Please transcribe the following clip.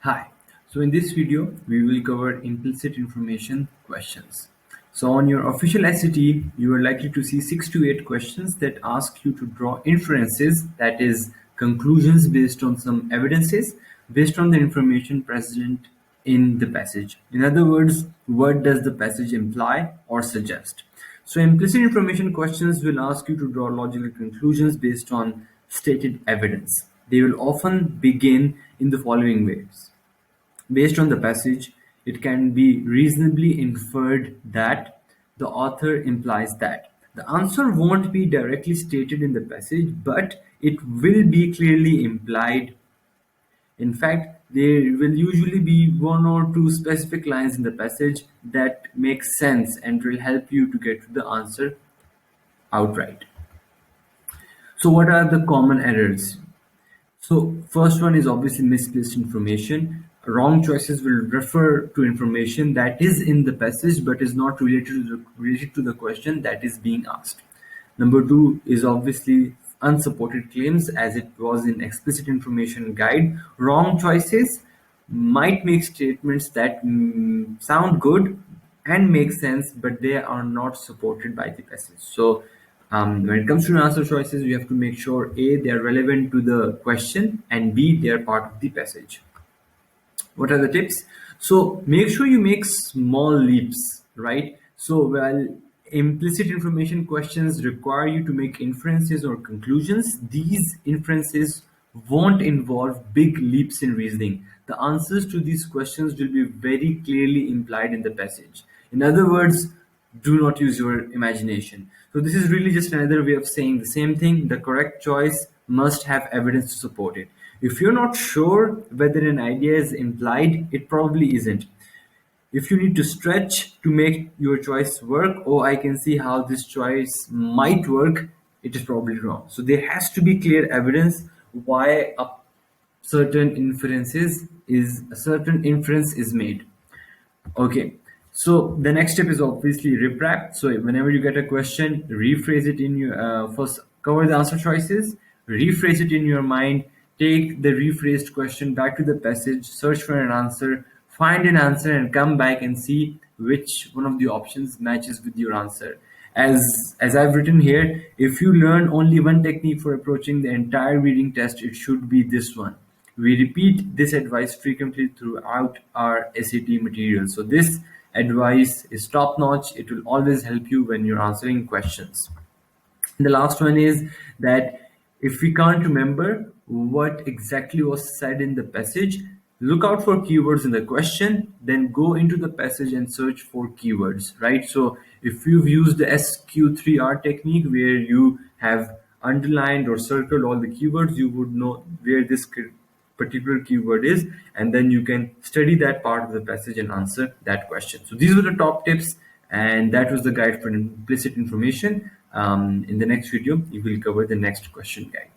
Hi. So in this video, we will cover implicit information questions. So on your official SAT, you are likely to see 6 to 8 questions that ask you to draw inferences, that is, conclusions based on some evidences, based on the information present in the passage. In other words, what does the passage imply or suggest? So implicit information questions will ask you to draw logical conclusions based on stated evidence. They will often begin in the following ways. Based on the passage, it can be reasonably inferred that the author implies that. The answer won't be directly stated in the passage, but it will be clearly implied. In fact, there will usually be one or two specific lines in the passage that make sense and will help you to get to the answer outright. So, what are the common errors? So first one is obviously misplaced information. Wrong choices will refer to information that is in the passage but is not related to the question that is being asked. Number two is obviously unsupported claims, as it was in explicit information guide. Wrong choices might make statements that sound good and make sense, but they are not supported by the passage. So when it comes to answer choices, we have to make sure A, they are relevant to the question, and B, they are part of the passage. What are the tips? So make sure you make small leaps, right? So while implicit information questions require you to make inferences or conclusions, these inferences won't involve big leaps in reasoning. The answers to these questions will be very clearly implied in the passage. In other words, do not use your imagination. So this is really just another way of saying the same thing. The correct choice must have evidence to support it. If you're not sure whether an idea is implied, it probably isn't. If you need to stretch to make your choice work, oh, I can see how this choice might work, it is probably wrong. So there has to be clear evidence why a certain inference is made. Okay, so the next step is obviously reprep. So whenever you get a question, rephrase it in your first cover the answer choices, rephrase it in your mind, take the rephrased question back to the passage, search for an answer, find an answer, and come back and see which one of the options matches with your answer. As I've written here, if you learn only one technique for approaching the entire reading test, it should be this one. We repeat this advice frequently throughout our SAT material. So this advice is top notch. It will always help you when you're answering questions. The last one is that if we can't remember what exactly was said in the passage, look out for keywords in the question, then go into the passage and search for keywords, right? So if you've used the SQ3R technique where you have underlined or circled all the keywords, you would know where this particular keyword is, and then you can study that part of the passage and answer that question. So these were the top tips, and that was the guide for implicit information. In the next video, we will cover the next question guide.